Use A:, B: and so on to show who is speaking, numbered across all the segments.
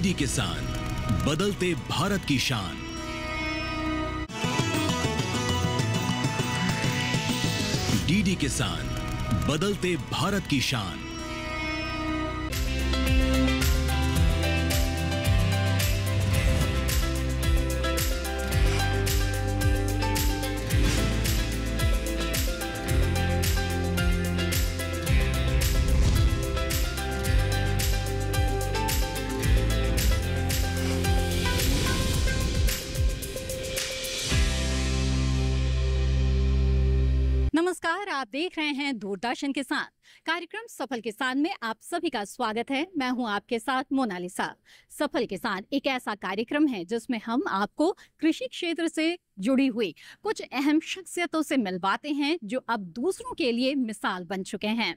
A: DD किसान, बदलते भारत की शान। डीडी किसान, बदलते भारत की शान।
B: नमस्कार, आप देख रहे हैं दूरदर्शन किसान। कार्यक्रम सफल किसान में आप सभी का स्वागत है। मैं हूं आपके साथ मोनालिसा। सफल किसान एक ऐसा कार्यक्रम है जिसमें हम आपको कृषि क्षेत्र से जुड़ी हुई कुछ अहम शख्सियतों से मिलवाते हैं जो अब दूसरों के लिए मिसाल बन चुके हैं।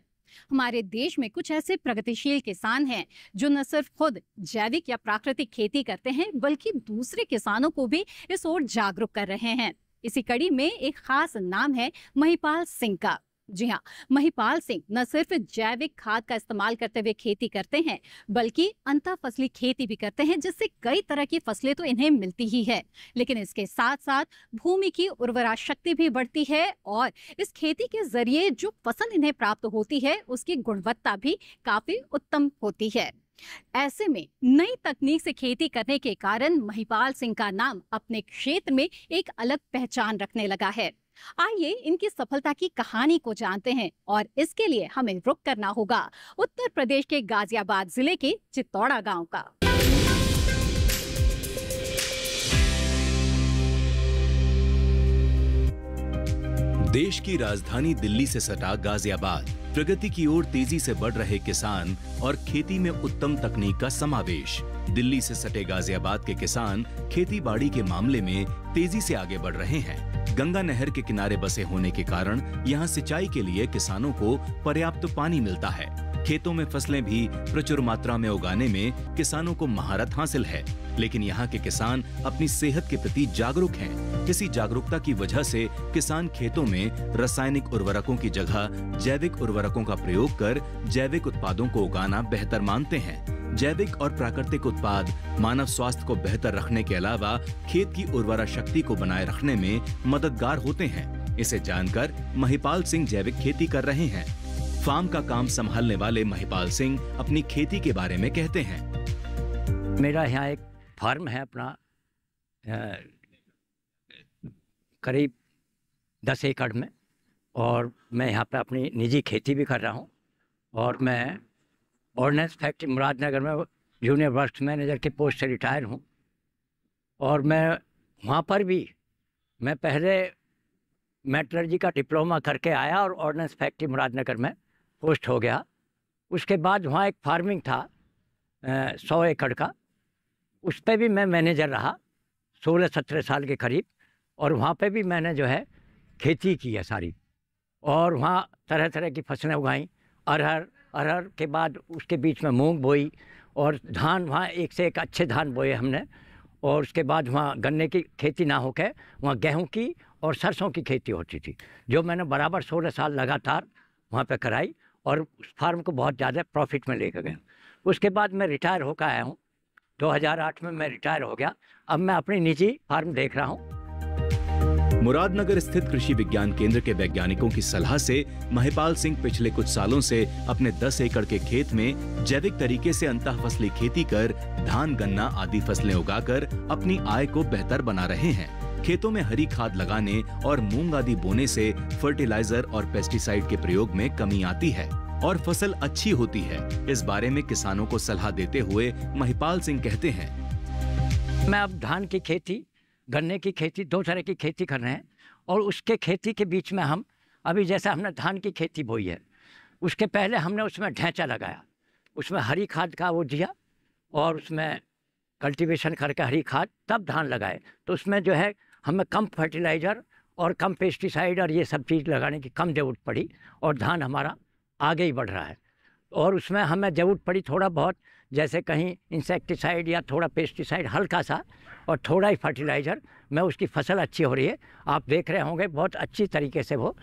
B: हमारे देश में कुछ ऐसे प्रगतिशील किसान हैं जो न सिर्फ खुद जैविक या प्राकृतिक खेती करते हैं बल्कि दूसरे किसानों को भी इस ओर जागरूक कर रहे हैं। इसी कड़ी में एक खास नाम है महिपाल सिंह का। जी हाँ, महिपाल सिंह न सिर्फ जैविक खाद का इस्तेमाल करते हुए खेती करते हैं बल्कि अंतः फसली खेती भी करते हैं, जिससे कई तरह की फसलें तो इन्हें मिलती ही है, लेकिन इसके साथ साथ भूमि की उर्वरा शक्ति भी बढ़ती है और इस खेती के जरिए जो फसल इन्हें प्राप्त होती है उसकी गुणवत्ता भी काफी उत्तम होती है। ऐसे में नई तकनीक से खेती करने के कारण महिपाल सिंह का नाम अपने क्षेत्र में एक अलग पहचान रखने लगा है। आइए इनकी सफलता की कहानी को जानते हैं और इसके लिए हमें रुख करना होगा उत्तर प्रदेश के गाजियाबाद जिले के चित्तौड़ा गांव का।
A: देश की राजधानी दिल्ली से सटा गाजियाबाद प्रगति की ओर तेजी से बढ़ रहे किसान और खेती में उत्तम तकनीक का समावेश। दिल्ली से सटे गाजियाबाद के किसान खेती बाड़ी के मामले में तेजी से आगे बढ़ रहे हैं। गंगा नहर के किनारे बसे होने के कारण यहाँ सिंचाई के लिए किसानों को पर्याप्त पानी मिलता है। खेतों में फसलें भी प्रचुर मात्रा में उगाने में किसानों को महारत हासिल है, लेकिन यहाँ के किसान अपनी सेहत के प्रति जागरूक हैं। इसी जागरूकता की वजह से किसान खेतों में रासायनिक उर्वरकों की जगह जैविक उर्वरकों का प्रयोग कर जैविक उत्पादों को उगाना बेहतर मानते हैं। जैविक और प्राकृतिक उत्पाद मानव स्वास्थ्य को बेहतर रखने के अलावा खेत की उर्वरा शक्ति को बनाए रखने में मददगार होते हैं। इसे जानकर महिपाल सिंह जैविक खेती कर रहे हैं। फार्म का काम संभालने वाले महिपाल सिंह अपनी खेती के बारे में कहते हैं।
C: मेरा यहाँ एक फार्म है अपना करीब 10 एकड़ में, और मैं यहाँ पे अपनी निजी खेती भी कर रहा हूँ। और मैं ऑर्डिनेंस फैक्ट्री मुरादनगर में जूनियर वर्क्स मैनेजर के पोस्ट से रिटायर हूँ। और मैं वहाँ पर भी मैं पहले मेटलर्जी का डिप्लोमा करके आया और ऑर्डिनेंस फैक्ट्री मुरादनगर में पोस्ट हो गया। उसके बाद वहाँ एक फार्मिंग था 100 एकड़ का, उस पर भी मैं मैनेजर रहा 16-17 साल के करीब। और वहाँ पे भी मैंने जो है खेती की है सारी, और वहाँ तरह तरह की फसलें उगाई। अरहर के बाद उसके बीच में मूंग बोई, और धान वहाँ एक से एक अच्छे धान बोए हमने। और उसके बाद वहाँ गन्ने की खेती ना होकर वहाँ गेहूँ की और सरसों की खेती होती थी, जो मैंने बराबर 16 साल लगातार वहाँ पे कराई और उस फार्म को बहुत ज़्यादा प्रॉफिट में लेकर गया। उसके बाद मैं रिटायर होकर आया हूँ, 2008 में मैं रिटायर हो गया। अब मैं अपनी निजी फार्म देख रहा हूँ।
A: मुरादनगर स्थित कृषि विज्ञान केंद्र के वैज्ञानिकों की सलाह से महिपाल सिंह पिछले कुछ सालों से अपने 10 एकड़ के खेत में जैविक तरीके से अंतः फसली खेती कर धान, गन्ना आदि फसलें उगाकर अपनी आय को बेहतर बना रहे हैं। खेतों में हरी खाद लगाने और मूंग आदि बोने से फर्टिलाइजर और पेस्टिसाइड के प्रयोग में कमी आती है और फसल अच्छी होती है। इस बारे में किसानों को सलाह देते हुए महिपाल सिंह कहते हैं,
C: मैं अब धान की खेती, गन्ने की खेती, 2 तरह की खेती कर रहे हैं। और उसके खेती के बीच में हम अभी जैसे हमने धान की खेती बोई है, उसके पहले हमने उसमें ढैंचा लगाया, उसमें हरी खाद का वो दिया और उसमें कल्टीवेशन करके हरी खाद तब धान लगाए। तो उसमें जो है हमें कम फर्टिलाइज़र और कम पेस्टिसाइड और ये सब चीज़ लगाने की कम ज़रूरत पड़ी और धान हमारा आगे ही बढ़ रहा है। और उसमें हमें ज़रूरत पड़ी थोड़ा बहुत, जैसे कहीं इंसेक्टिसाइड या थोड़ा पेस्टिसाइड हल्का सा और थोड़ा ही फर्टिलाइज़र में उसकी फसल अच्छी हो रही है। आप देख रहे होंगे बहुत अच्छी तरीके से वो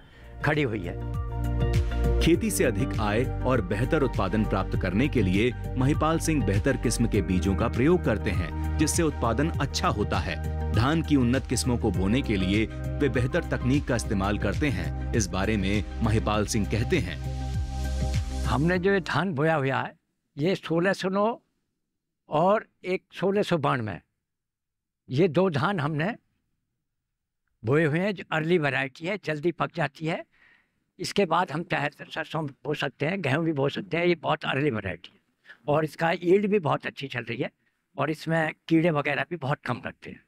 C: खड़ी हुई है।
A: खेती से अधिक आय और बेहतर उत्पादन प्राप्त करने के लिए महिपाल सिंह बेहतर किस्म के बीजों का प्रयोग करते हैं, जिससे उत्पादन अच्छा होता है। धान की उन्नत किस्मों को बोने के लिए वे बेहतर तकनीक का इस्तेमाल करते हैं। इस बारे में महिपाल सिंह कहते हैं,
C: हमने जो ये धान बोया हुआ है ये 1609 और एक 1692, ये 2 धान हमने बोए हुए हैं जो अर्ली वैरायटी है, जल्दी पक जाती है। इसके बाद हम चाहे तो सरसों बो सकते हैं, गेहूं भी बो सकते हैं। ये बहुत अर्ली वैरायटी है और इसका यील्ड भी बहुत अच्छी चल रही है और इसमें कीड़े वगैरह भी बहुत कम लगते हैं।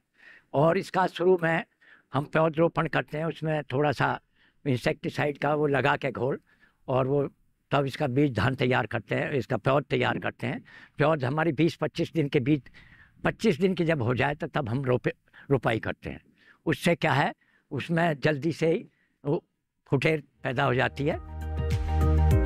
C: और इसका शुरू में हम पौधरोपण करते हैं, उसमें थोड़ा सा इंसेक्टिसाइड का वो लगा के घोल, और वो तब इसका बीज धान तैयार करते हैं, इसका पौध तैयार करते हैं। पौध हमारी 20-25 दिन के बीज 25 दिन की जब हो जाए तो तब हम रोपाई करते हैं। उससे क्या है, उसमें जल्दी से वो फुटेर पैदा हो जाती है।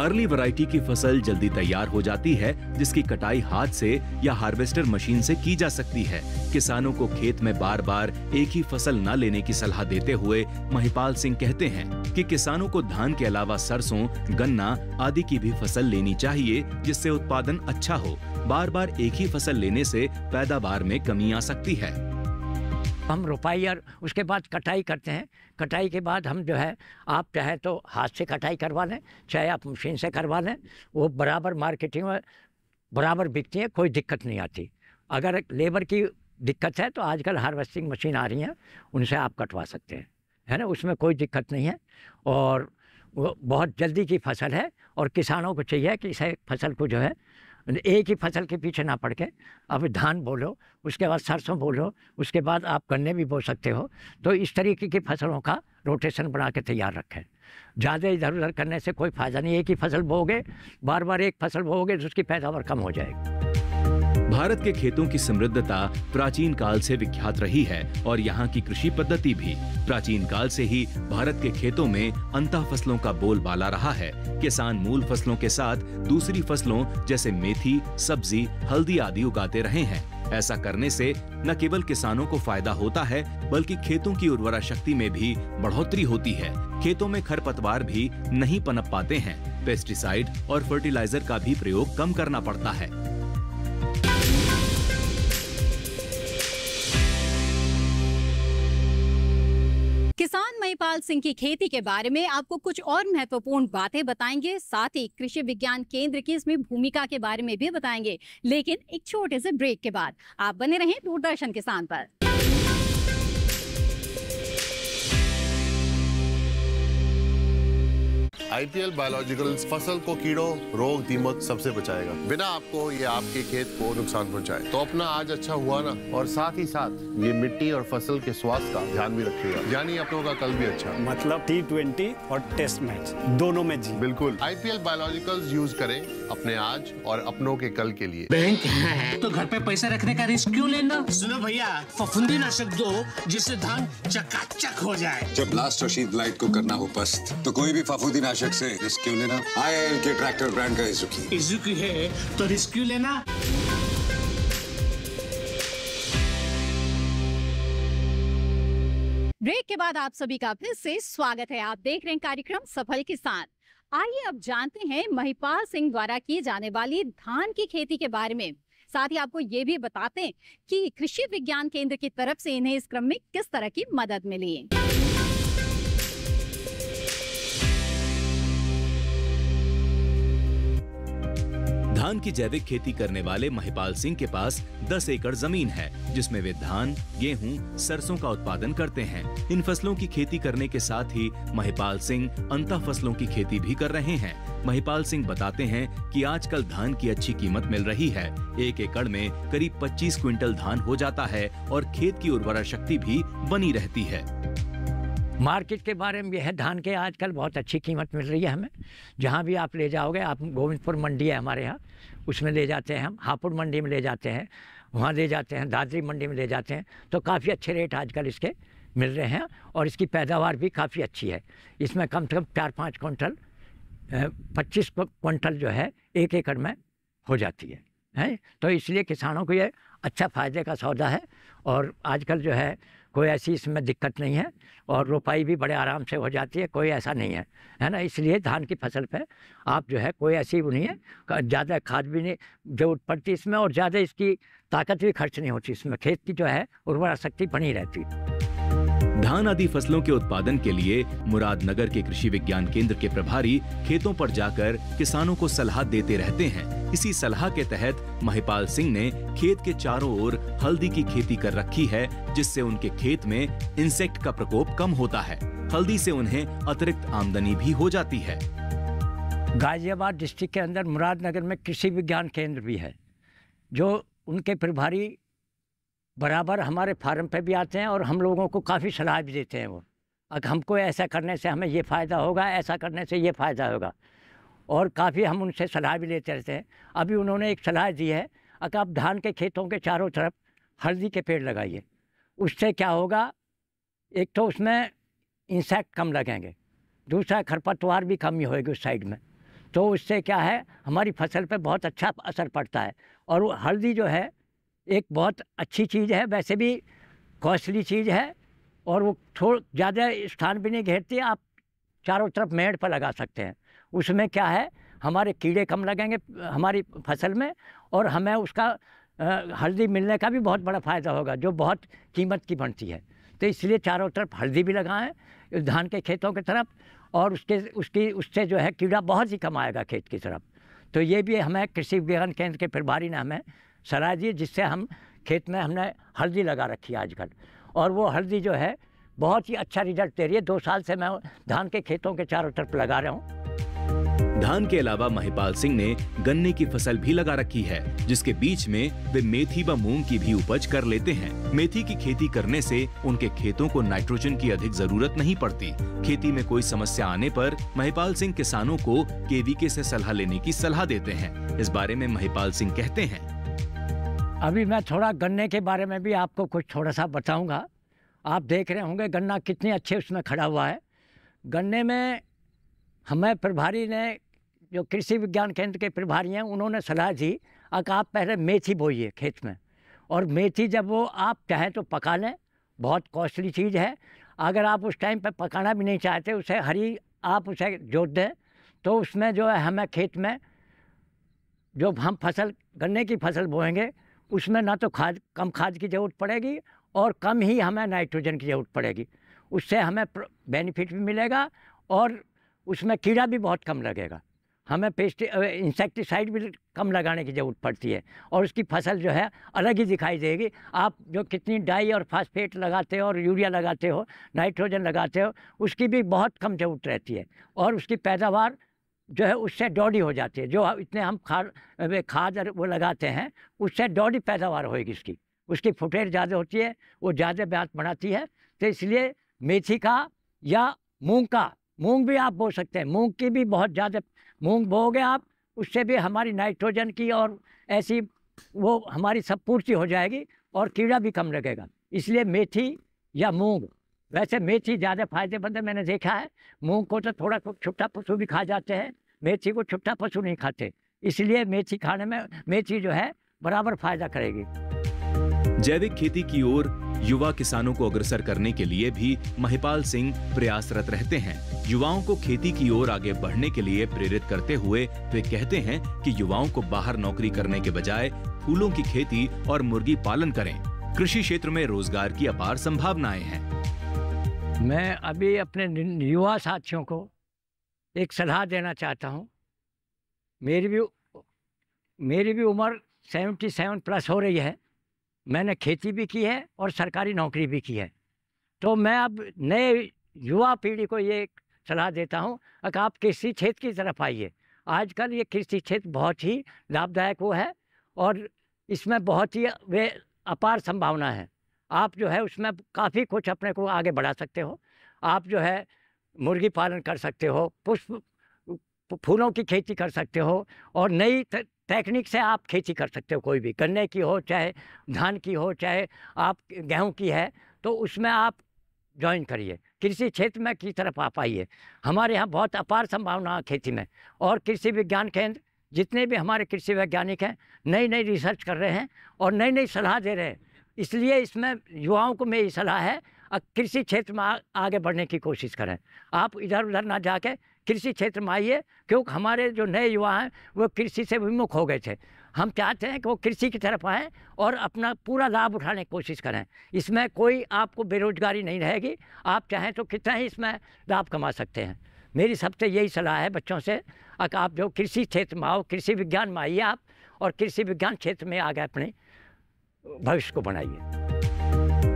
A: अर्ली वैरायटी की फसल जल्दी तैयार हो जाती है, जिसकी कटाई हाथ से या हार्वेस्टर मशीन से की जा सकती है। किसानों को खेत में बार बार एक ही फसल न लेने की सलाह देते हुए महिपाल सिंह कहते हैं कि किसानों को धान के अलावा सरसों, गन्ना आदि की भी फसल लेनी चाहिए, जिससे उत्पादन अच्छा हो। बार बार एक ही फसल लेने से पैदावार में कमी आ सकती है।
C: हम रोपाई और उसके बाद कटाई करते हैं। कटाई के बाद हम जो है, आप चाहे तो हाथ से कटाई करवा लें, चाहे आप मशीन से करवा लें, वो बराबर मार्केटिंग में बराबर बिकती है, कोई दिक्कत नहीं आती। अगर लेबर की दिक्कत है तो आजकल हार्वेस्टिंग मशीन आ रही हैं, उनसे आप कटवा सकते हैं, है ना, उसमें कोई दिक्कत नहीं है। और वो बहुत जल्दी की फसल है और किसानों को चाहिए कि इसे फसल को जो है एक ही फसल के पीछे ना पड़ के अब धान बोलो, उसके बाद सरसों बोलो, उसके बाद आप गन्ने भी बो सकते हो। तो इस तरीके की फसलों का रोटेशन बना के तैयार रखें। ज़्यादा इधर उधर करने से कोई फ़ायदा नहीं। एक ही फसल बोओगे, बार बार एक फसल बोओगे तो उसकी पैदावार कम हो जाएगी।
A: भारत के खेतों की समृद्धता प्राचीन काल से विख्यात रही है और यहाँ की कृषि पद्धति भी प्राचीन काल से ही भारत के खेतों में अंतः फसलों का बोलबाला रहा है। किसान मूल फसलों के साथ दूसरी फसलों जैसे मेथी, सब्जी, हल्दी आदि उगाते रहे हैं। ऐसा करने से न केवल किसानों को फायदा होता है, बल्कि खेतों की उर्वरा शक्ति में भी बढ़ोतरी होती है। खेतों में खरपतवार भी नहीं पनप पाते हैं। पेस्टिसाइड और फर्टिलाइजर का भी प्रयोग कम करना पड़ता है।
B: किसान महिपाल सिंह की खेती के बारे में आपको कुछ और महत्वपूर्ण बातें बताएंगे, साथ ही कृषि विज्ञान केंद्र की इसमें भूमिका के बारे में भी बताएंगे। लेकिन एक छोटे से ब्रेक के बाद आप बने रहें दूरदर्शन किसान पर।
D: आईपीएल बायोलॉजिकल्स फसल को कीड़ों, रोग, दीमक सबसे बचाएगा, बिना आपको ये आपके खेत को नुकसान पहुंचाए। तो अपना आज अच्छा हुआ ना, और साथ ही साथ ये मिट्टी और फसल के स्वास्थ्य का ध्यान भी रखिएगा, यानी अपनों का कल भी अच्छा।
E: मतलब T20 और टेस्ट मैच दोनों में जी।
D: बिल्कुल, आईपीएल बायोलॉजिकल्स यूज करें अपने आज और अपनों के कल के लिए।
F: बैंक है तो घर पे पैसा रखने का रिस्क क्यों लेना? सुनो भैया, फफूंदीनाशक दो जिससे धान चकाचक हो जाए।
G: जब ब्लास्ट और शीत ब्लाइट को करना हो पस्त, तो कोई भी फफूंदीनाशक से रिस्क क्यों लेना? IIL के ट्रैक्टर ब्रांड का इजुकी
F: है तो रिस्क क्यों लेना?
B: ब्रेक के बाद आप सभी का फिर से स्वागत है। आप देख रहे हैं कार्यक्रम सफल किसान। आइए अब जानते हैं महिपाल सिंह द्वारा की जाने वाली धान की खेती के बारे में। साथ ही आपको ये भी बताते हैं कि कृषि विज्ञान केंद्र की तरफ से इन्हें इस क्रम में किस तरह की मदद मिली।
A: धान की जैविक खेती करने वाले महिपाल सिंह के पास 10 एकड़ जमीन है, जिसमें वे धान, गेहूं, सरसों का उत्पादन करते हैं। इन फसलों की खेती करने के साथ ही महिपाल सिंह अंतः फसलों की खेती भी कर रहे हैं। महिपाल सिंह बताते हैं कि आजकल धान की अच्छी कीमत मिल रही है। 1 एकड़ में करीब 25 क्विंटल धान हो जाता है और खेत की उर्वरा शक्ति भी बनी रहती है।
C: मार्केट के बारे में यह है, धान के आजकल बहुत अच्छी कीमत मिल रही है हमें। जहाँ भी आप ले जाओगे, आप गोविंदपुर मंडी है हमारे यहाँ, उसमें ले जाते हैं हम, हापुड़ मंडी में ले जाते हैं, वहाँ ले जाते हैं, दादरी मंडी में ले जाते हैं, तो काफ़ी अच्छे रेट आजकल इसके मिल रहे हैं और इसकी पैदावार भी काफ़ी अच्छी है। इसमें कम से कम 4-5 क्विंटल 25 क्विंटल जो है 1 एकड़ में हो जाती है। तो इसलिए किसानों को ये अच्छा फ़ायदे का सौदा है। और आजकल जो है कोई ऐसी इसमें दिक्कत नहीं है और रोपाई भी बड़े आराम से हो जाती है, कोई ऐसा नहीं है ना। इसलिए धान की फसल पे आप जो है कोई ऐसी वो नहीं है, ज़्यादा खाद भी नहीं जरूरत पड़ती इसमें और ज़्यादा इसकी ताकत भी खर्च नहीं होती इसमें, खेत की जो है उर्वरा शक्ति बनी रहती है।
A: धान आदि फसलों के उत्पादन के लिए मुरादनगर के कृषि विज्ञान केंद्र के प्रभारी खेतों पर जाकर किसानों को सलाह देते रहते हैं। इसी सलाह के तहत महिपाल सिंह ने खेत के चारों ओर हल्दी की खेती कर रखी है, जिससे उनके खेत में इंसेक्ट का प्रकोप कम होता है। हल्दी से उन्हें अतिरिक्त आमदनी भी हो जाती है।
C: गाजियाबाद डिस्ट्रिक्ट के अंदर मुरादनगर में कृषि विज्ञान केंद्र भी है, जो उनके प्रभारी बराबर हमारे फार्म पे भी आते हैं और हम लोगों को काफ़ी सलाह भी देते हैं। वो अगर हमको ऐसा करने से हमें ये फ़ायदा होगा, ऐसा करने से ये फ़ायदा होगा, और काफ़ी हम उनसे सलाह भी लेते रहते हैं। अभी उन्होंने एक सलाह दी है, अगर आप धान के खेतों के चारों तरफ हल्दी के पेड़ लगाइए, उससे क्या होगा, एक तो उसमें इंसेक्ट कम लगेंगे, दूसरा खरपतवार भी कम ही होएगी उस साइड में, तो उससे क्या है हमारी फसल पे बहुत अच्छा असर पड़ता है। और वो हल्दी जो है एक बहुत अच्छी चीज़ है, वैसे भी कॉस्टली चीज़ है और वो थोड़ा ज़्यादा स्थान भी नहीं घेरती, आप चारों तरफ मेड़ पर लगा सकते हैं। उसमें क्या है हमारे कीड़े कम लगेंगे हमारी फसल में और हमें उसका हल्दी मिलने का भी बहुत बड़ा फ़ायदा होगा, जो बहुत कीमत की बनती है। तो इसलिए चारों तरफ हल्दी भी लगाएं धान के खेतों की तरफ, और उससे जो है कीड़ा बहुत ही कम आएगा खेत की तरफ। तो ये भी हमें कृषि विज्ञान केंद्र के प्रभारी ने हमें सलाह दी, जिससे हम खेत में हमने हल्दी लगा रखी है आजकल, और वो हल्दी जो है बहुत ही अच्छा रिजल्ट दे रही है। 2 साल से मैं धान के खेतों के चारों तरफ लगा रहा हूँ।
A: धान के अलावा महिपाल सिंह ने गन्ने की फसल भी लगा रखी है, जिसके बीच में वे मेथी व मूंग की भी उपज कर लेते हैं। मेथी की खेती करने से उनके खेतों को नाइट्रोजन की अधिक जरूरत नहीं पड़ती। खेती में कोई समस्या आने पर महिपाल सिंह किसानों को केवीके से सलाह लेने की सलाह देते हैं। इस बारे में महिपाल सिंह कहते हैं,
C: अभी मैं थोड़ा गन्ने के बारे में भी आपको कुछ थोड़ा सा बताऊंगा। आप देख रहे होंगे गन्ना कितने अच्छे उसमें खड़ा हुआ है। गन्ने में हमें प्रभारी ने, जो कृषि विज्ञान केंद्र के प्रभारी हैं, उन्होंने सलाह दी कि आप पहले मेथी बोइए खेत में, और मेथी जब वो आप चाहें तो पका लें, बहुत कॉस्टली चीज़ है। अगर आप उस टाइम पे पकाना भी नहीं चाहते, उसे हरी आप उसे जोत दें, तो उसमें जो है हमें खेत में जो हम फसल गन्ने की फसल बोएंगे उसमें ना तो कम खाद की ज़रूरत पड़ेगी और कम ही हमें नाइट्रोजन की ज़रूरत पड़ेगी। उससे हमें बेनिफिट भी मिलेगा और उसमें कीड़ा भी बहुत कम लगेगा। हमें इंसेक्टिसाइड भी कम लगाने की ज़रूरत पड़ती है और उसकी फसल जो है अलग ही दिखाई देगी। आप जो कितनी डाई और फास्फेट लगाते हो और यूरिया लगाते हो, नाइट्रोजन लगाते हो, उसकी भी बहुत कम ज़रूरत रहती है और उसकी पैदावार जो है उससे डॉडी हो जाती है। जो इतने हम खाद वो लगाते हैं उससे डॉडी पैदावार होएगी उसकी फुटेर ज़्यादा होती है, वो ज़्यादा ब्याज बढ़ाती है। तो इसलिए मेथी का या मूंग भी आप बो सकते हैं। मूंग की भी बहुत ज़्यादा मूंग बोओगे आप, उससे भी हमारी नाइट्रोजन की और ऐसी वो हमारी सब पूर्ति हो जाएगी और कीड़ा भी कम लगेगा। इसलिए मेथी या मूंग, वैसे मेथी ज़्यादा फायदेमंद है मैंने देखा है। मूंग को तो थोड़ा छुट्टा पशु भी खा जाते हैं, मेथी को छुट्टा पशु नहीं खाते, इसलिए मेथी खाने में मेथी जो है बराबर फायदा करेगी।
A: जैविक खेती की ओर युवा किसानों को अग्रसर करने के लिए भी महिपाल सिंह प्रयासरत रहते हैं। युवाओं को खेती की ओर आगे बढ़ने के लिए प्रेरित करते हुए वे कहते हैं कि युवाओं को बाहर नौकरी करने के बजाय फूलों की खेती और मुर्गी पालन करें। कृषि क्षेत्र में रोजगार की अपार संभावनाएं हैं।
C: मैं अभी अपने युवा साथियों को एक सलाह देना चाहता हूँ। मेरी भी उम्र 77 प्लस हो रही है। मैंने खेती भी की है और सरकारी नौकरी भी की है। तो मैं अब नए युवा पीढ़ी को ये सलाह देता हूँ कि आप कृषि क्षेत्र की तरफ आइए। आजकल ये कृषि क्षेत्र बहुत ही लाभदायक वो है और इसमें बहुत ही वे अपार संभावना है। आप जो है उसमें काफ़ी कुछ अपने को आगे बढ़ा सकते हो। आप जो है मुर्गी पालन कर सकते हो, फूलों की खेती कर सकते हो और नई टेक्निक से आप खेती कर सकते हो। कोई भी गन्ने की हो, चाहे धान की हो, चाहे आप गेहूं की है, तो उसमें आप ज्वाइन करिए। कृषि क्षेत्र में की तरफ आप आइए। हमारे यहाँ बहुत अपार संभावना है खेती में और कृषि विज्ञान केंद्र जितने भी हमारे कृषि वैज्ञानिक हैं नई नई रिसर्च कर रहे हैं और नई नई सलाह दे रहे हैं। इसलिए इसमें युवाओं को मेरी सलाह है कृषि क्षेत्र में आगे बढ़ने की कोशिश करें। आप इधर उधर ना जाके कृषि क्षेत्र में आइए, क्योंकि हमारे जो नए युवा हैं वो कृषि से विमुख हो गए थे। हम चाहते हैं कि वो कृषि की तरफ आएँ और अपना पूरा लाभ उठाने की कोशिश करें। इसमें कोई आपको बेरोजगारी नहीं रहेगी, आप चाहें तो कितना ही इसमें लाभ कमा सकते हैं। मेरी सबसे यही सलाह है बच्चों से, आप जो कृषि क्षेत्र में आओ, कृषि विज्ञान में आइए आप, और कृषि विज्ञान क्षेत्र में आगे अपने भविष्य को बनाइए।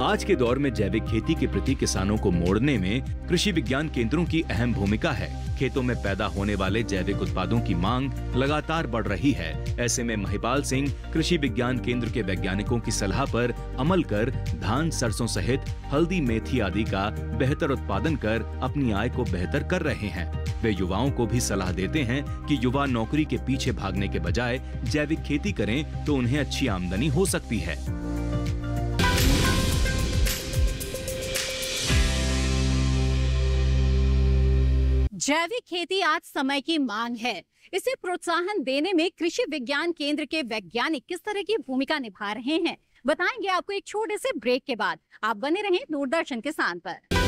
A: आज के दौर में जैविक खेती के प्रति किसानों को मोड़ने में कृषि विज्ञान केंद्रों की अहम भूमिका है। खेतों में पैदा होने वाले जैविक उत्पादों की मांग लगातार बढ़ रही है। ऐसे में महिपाल सिंह कृषि विज्ञान केंद्र के वैज्ञानिकों की सलाह पर अमल कर धान, सरसों सहित हल्दी, मेथी आदि का बेहतर उत्पादन कर अपनी आय को बेहतर कर रहे हैं। वे युवाओं को भी सलाह देते हैं कि युवा नौकरी के पीछे भागने के बजाय जैविक खेती करें तो उन्हें अच्छी आमदनी हो सकती है।
B: जैविक खेती आज समय की मांग है। इसे प्रोत्साहन देने में कृषि विज्ञान केंद्र के वैज्ञानिक किस तरह की भूमिका निभा रहे हैं, बताएंगे आपको एक छोटे से ब्रेक के बाद। आप बने रहें दूरदर्शन किसान पर।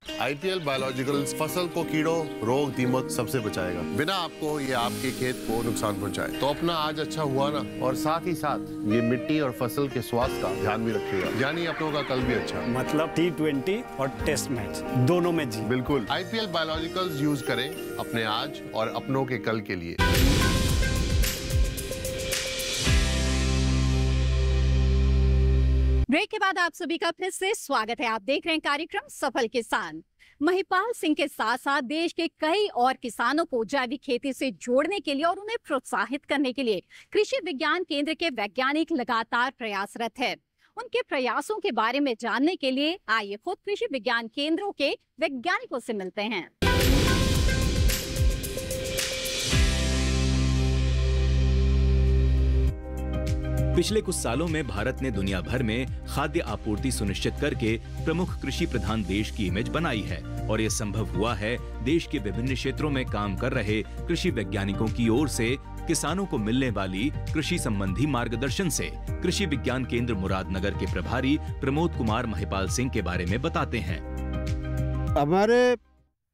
D: आईपीएल बायोलॉजिकल्स फसल को कीड़ों, रोग, दीमक सबसे बचाएगा, बिना आपको ये आपके खेत को नुकसान पहुंचाए। तो अपना आज अच्छा हुआ ना, और साथ ही साथ ये मिट्टी और फसल के स्वास्थ्य का ध्यान भी रखिएगा, यानी अपनों का कल भी अच्छा।
E: मतलब T20 और टेस्ट मैच दोनों में जी।
D: बिल्कुल, आईपीएल बायोलॉजिकल्स यूज करें अपने आज और अपनों के कल के लिए।
B: ब्रेक के बाद आप सभी का फिर से स्वागत है। आप देख रहे हैं कार्यक्रम सफल किसान। महिपाल सिंह के साथ साथ देश के कई और किसानों को जैविक खेती से जोड़ने के लिए और उन्हें प्रोत्साहित करने के लिए कृषि विज्ञान केंद्र के वैज्ञानिक लगातार प्रयासरत है। उनके प्रयासों के बारे में जानने के लिए आइए खुद कृषि विज्ञान केंद्रों के वैज्ञानिकों से मिलते हैं।
A: पिछले कुछ सालों में भारत ने दुनिया भर में खाद्य आपूर्ति सुनिश्चित करके प्रमुख कृषि प्रधान देश की इमेज बनाई है, और ये संभव हुआ है देश के विभिन्न क्षेत्रों में काम कर रहे कृषि वैज्ञानिकों की ओर से किसानों को मिलने वाली कृषि संबंधी मार्गदर्शन से। कृषि विज्ञान केंद्र मुरादनगर के प्रभारी प्रमोद कुमार महिपाल सिंह के बारे में बताते हैं।
H: हमारे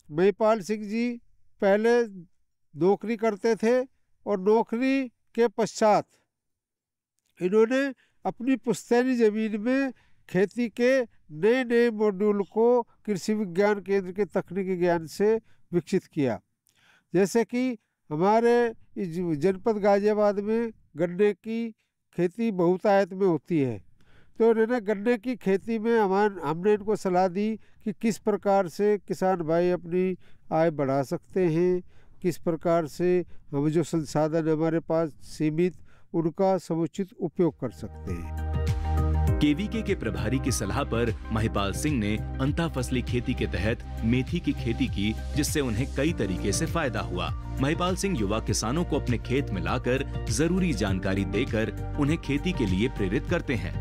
H: महिपाल सिंह जी पहले नौकरी करते थे, और नौकरी के पश्चात इन्होंने अपनी पुश्तैनी जमीन में खेती के नए नए मॉड्यूल को कृषि विज्ञान केंद्र के तकनीकी ज्ञान से विकसित किया। जैसे कि हमारे जनपद गाजियाबाद में गन्ने की खेती बहुतायत में होती है, तो इन्होंने गन्ने की खेती में हमने इनको सलाह दी कि किस प्रकार से किसान भाई अपनी आय बढ़ा सकते हैं, किस प्रकार से हम जो संसाधन हमारे पास सीमित उनका समुचित उपयोग कर सकते हैं।
A: केवीके के प्रभारी की सलाह पर महिपाल सिंह ने अंतः फसली खेती के तहत मेथी की खेती की, जिससे उन्हें कई तरीके से फायदा हुआ। महिपाल सिंह युवा किसानों को अपने खेत में लाकर जरूरी जानकारी देकर उन्हें खेती के लिए प्रेरित करते हैं।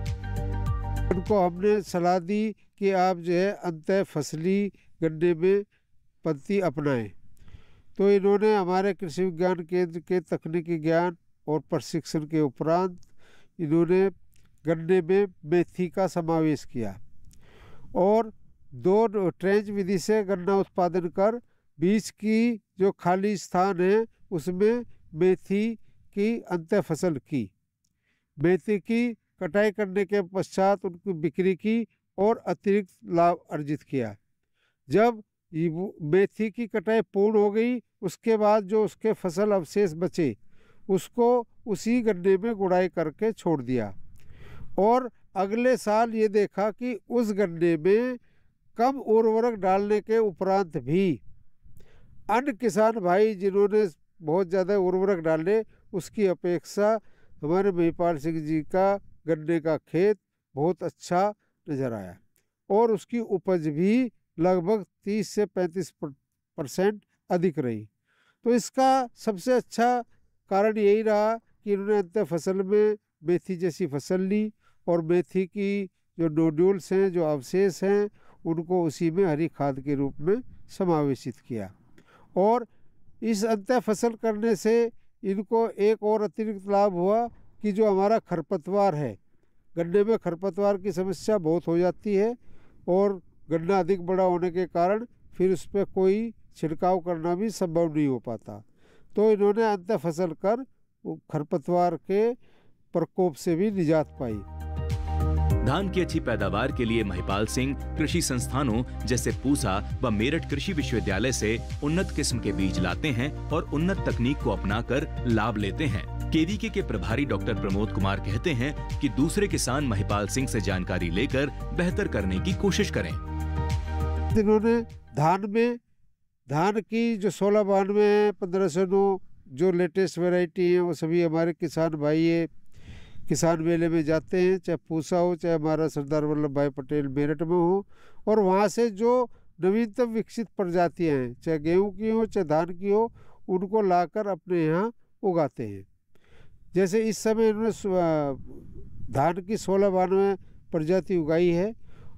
H: उनको हमने सलाह दी कि आप जो है अंतः फसली गन्ने में पद्धति अपनाएं। तो इन्होंने हमारे कृषि विज्ञान केंद्र के तकनीकी ज्ञान और प्रशिक्षण के उपरांत इन्होंने गन्ने में मेथी का समावेश किया, और 2 ट्रेंच विधि से गन्ना उत्पादन कर बीच की जो खाली स्थान है उसमें मेथी की अंतः फसल की। मेथी की कटाई करने के पश्चात उनकी बिक्री की और अतिरिक्त लाभ अर्जित किया। जब मेथी की कटाई पूर्ण हो गई, उसके बाद जो उसके फसल अवशेष बचे उसको उसी गन्ने में गुड़ाई करके छोड़ दिया, और अगले साल ये देखा कि उस गन्ने में कम उर्वरक डालने के उपरांत भी अन्य किसान भाई जिन्होंने बहुत ज़्यादा उर्वरक डाले, उसकी अपेक्षा हमारे महिपाल सिंह जी का गन्ने का खेत बहुत अच्छा नज़र आया, और उसकी उपज भी लगभग 30 से 35% अधिक रही। तो इसका सबसे अच्छा कारण यही रहा कि इन्होंने अंतः फसल में मेथी जैसी फसल ली, और मेथी की जो नोड्यूल्स हैं, जो अवशेष हैं, उनको उसी में हरी खाद के रूप में समावेशित किया, और इस अंतः फसल करने से इनको एक और अतिरिक्त लाभ हुआ कि जो हमारा खरपतवार है, गन्ने में खरपतवार की समस्या बहुत हो जाती है और गन्ना अधिक बड़ा होने के कारण फिर उस पर कोई छिड़काव करना भी संभव नहीं हो पाता। तो इन्होंने अंतः फसल कर खरपतवार के प्रकोप से भी निजात पाई।
A: धान की अच्छी पैदावार के लिए महिपाल सिंह कृषि संस्थानों जैसे पूसा व मेरठ कृषि विश्वविद्यालय से उन्नत किस्म के बीज लाते हैं और उन्नत तकनीक को अपनाकर लाभ लेते हैं। केवीके के प्रभारी डॉक्टर प्रमोद कुमार कहते हैं कि दूसरे किसान महिपाल सिंह से जानकारी लेकर बेहतर करने की कोशिश करें।
H: इन्होंने धान की जो 1692 है, 1509 जो लेटेस्ट वैरायटी है, वो सभी हमारे किसान भाई किसान मेले में जाते हैं, चाहे पूसा हो चाहे हमारा सरदार वल्लभ भाई पटेल मेरठ में हो, और वहाँ से जो नवीनतम विकसित प्रजातियाँ हैं, चाहे गेहूं की हो चाहे धान की हो, उनको लाकर अपने यहाँ उगाते हैं। जैसे इस समय इन्होंने धान की 1692 प्रजाति उगाई है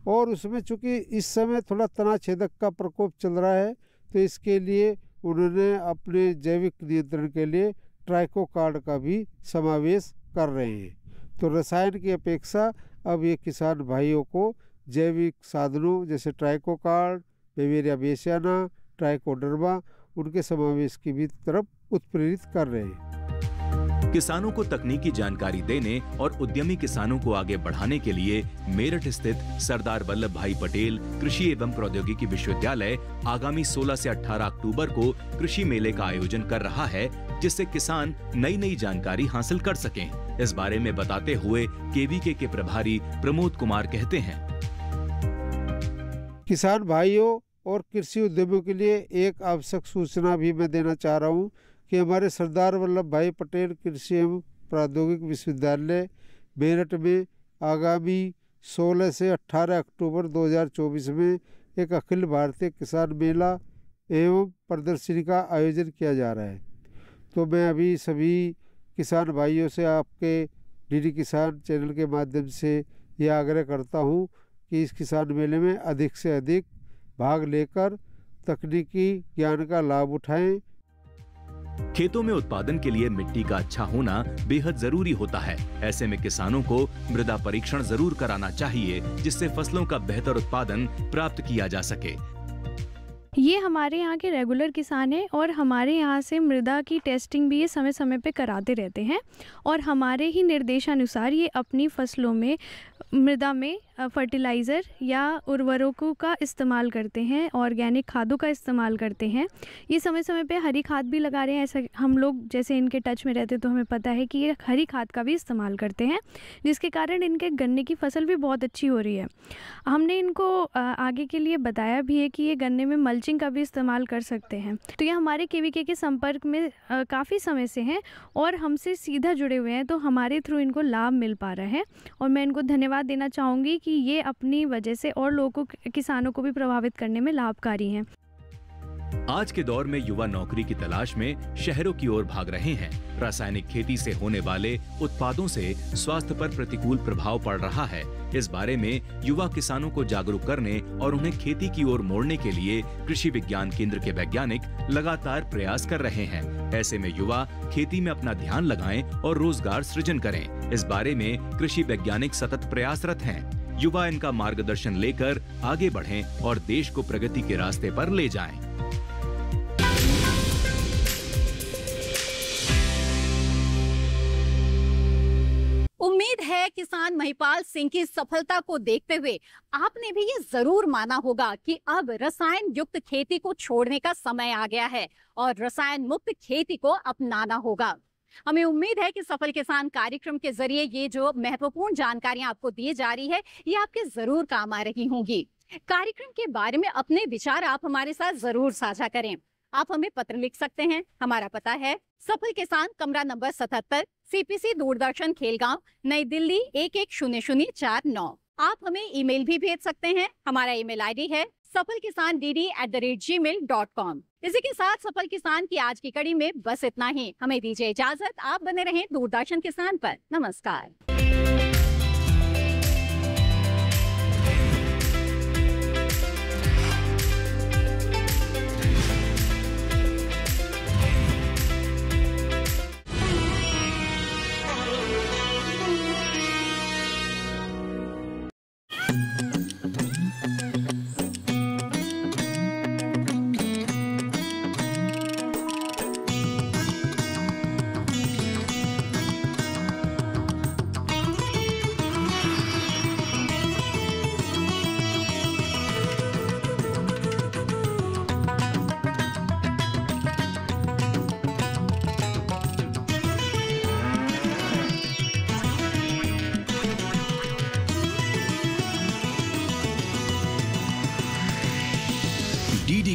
H: और उसमें चूँकि इस समय थोड़ा तना छेदक का प्रकोप चल रहा है, तो इसके लिए उन्होंने अपने जैविक नियंत्रण के लिए ट्राइकोकार्ड का भी समावेश कर रहे हैं। तो रसायन की अपेक्षा अब ये किसान भाइयों को जैविक साधनों जैसे ट्राइकोकार्ड, बेवेरिया बेसियाना, ट्राइकोडर्मा, उनके समावेश की भी तरफ उत्प्रेरित कर रहे हैं।
A: किसानों को तकनीकी जानकारी देने और उद्यमी किसानों को आगे बढ़ाने के लिए मेरठ स्थित सरदार वल्लभ भाई पटेल कृषि एवं प्रौद्योगिकी विश्वविद्यालय आगामी 16 से 18 अक्टूबर को कृषि मेले का आयोजन कर रहा है, जिससे किसान नई जानकारी हासिल कर सकें। इस बारे में बताते हुए केवीके के प्रभारी प्रमोद कुमार कहते हैं,
H: किसान भाइयों और कृषि उद्यमियों के लिए एक आवश्यक सूचना भी मैं देना चाह रहा हूँ कि हमारे सरदार वल्लभ भाई पटेल कृषि एवं प्रौद्योगिकी विश्वविद्यालय मेरठ में आगामी 16 से 18 अक्टूबर 2024 में एक अखिल भारतीय किसान मेला एवं प्रदर्शनी का आयोजन किया जा रहा है। तो मैं अभी सभी किसान भाइयों से आपके डीडी किसान चैनल के माध्यम से ये आग्रह करता हूँ कि इस किसान मेले में अधिक से अधिक भाग लेकर तकनीकी ज्ञान का लाभ उठाएं।
A: खेतों में उत्पादन के लिए मिट्टी का अच्छा होना बेहद जरूरी होता है। ऐसे में किसानों को मृदा परीक्षण जरूर कराना चाहिए, जिससे फसलों का बेहतर उत्पादन प्राप्त किया जा सके।
I: ये हमारे यहाँ के रेगुलर किसान हैं और हमारे यहाँ से मृदा की टेस्टिंग भी ये समय समय पे कराते रहते हैं और हमारे ही निर्देशानुसार ये अपनी फसलों में मृदा में फर्टिलाइज़र या उर्वरकों का इस्तेमाल करते हैं, ऑर्गेनिक खादों का इस्तेमाल करते हैं। ये समय समय पे हरी खाद भी लगा रहे हैं। ऐसा हम लोग जैसे इनके टच में रहते तो हमें पता है कि ये हरी खाद का भी इस्तेमाल करते हैं, जिसके कारण इनके गन्ने की फसल भी बहुत अच्छी हो रही है। हमने इनको आगे के लिए बताया भी है कि ये गन्ने में मल्चिंग का भी इस्तेमाल कर सकते हैं। तो ये हमारे केवीके के संपर्क में काफ़ी समय से हैं और हमसे सीधा जुड़े हुए हैं, तो हमारे थ्रू इनको लाभ मिल पा रहा है और मैं इनको धन्यवाद देना चाहूँगी कि ये अपनी वजह से और लोगों को, किसानों को भी प्रभावित करने में लाभकारी हैं।
A: आज के दौर में युवा नौकरी की तलाश में शहरों की ओर भाग रहे हैं। रासायनिक खेती से होने वाले उत्पादों से स्वास्थ्य पर प्रतिकूल प्रभाव पड़ रहा है। इस बारे में युवा किसानों को जागरूक करने और उन्हें खेती की ओर मोड़ने के लिए कृषि विज्ञान केंद्र के वैज्ञानिक लगातार प्रयास कर रहे हैं। ऐसे में युवा खेती में अपना ध्यान लगाएं और रोजगार सृजन करें। इस बारे में कृषि वैज्ञानिक सतत प्रयासरत हैं। युवा इनका मार्गदर्शन लेकर आगे बढ़ें और देश को प्रगति के रास्ते पर ले जाएं।
B: उम्मीद है किसान महिपाल सिंह की सफलता को देखते हुए आपने भी ये जरूर माना होगा कि अब रसायन युक्त खेती को छोड़ने का समय आ गया है और रसायन मुक्त खेती को अपनाना होगा। हमें उम्मीद है कि सफल किसान कार्यक्रम के जरिए ये जो महत्वपूर्ण जानकारियां आपको दी जा रही है, ये आपके जरूर काम आ रही होंगी। कार्यक्रम के बारे में अपने विचार आप हमारे साथ जरूर साझा करें। आप हमें पत्र लिख सकते हैं। हमारा पता है सफल किसान, कमरा नंबर 77, CPC दूरदर्शन खेलगांव, नई दिल्ली 110049। आप हमें ईमेल भी भेज सकते हैं। हमारा ईमेल आईडी है safalkisandd@gmail.com। इसी के साथ सफल किसान की आज की कड़ी में बस इतना ही। हमें दीजिए इजाजत। आप बने रहें दूरदर्शन किसान पर। नमस्कार।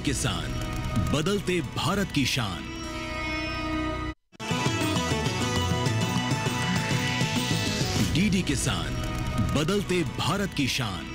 A: किसान, बदलते भारत की शान। डीडी किसान, बदलते भारत की शान।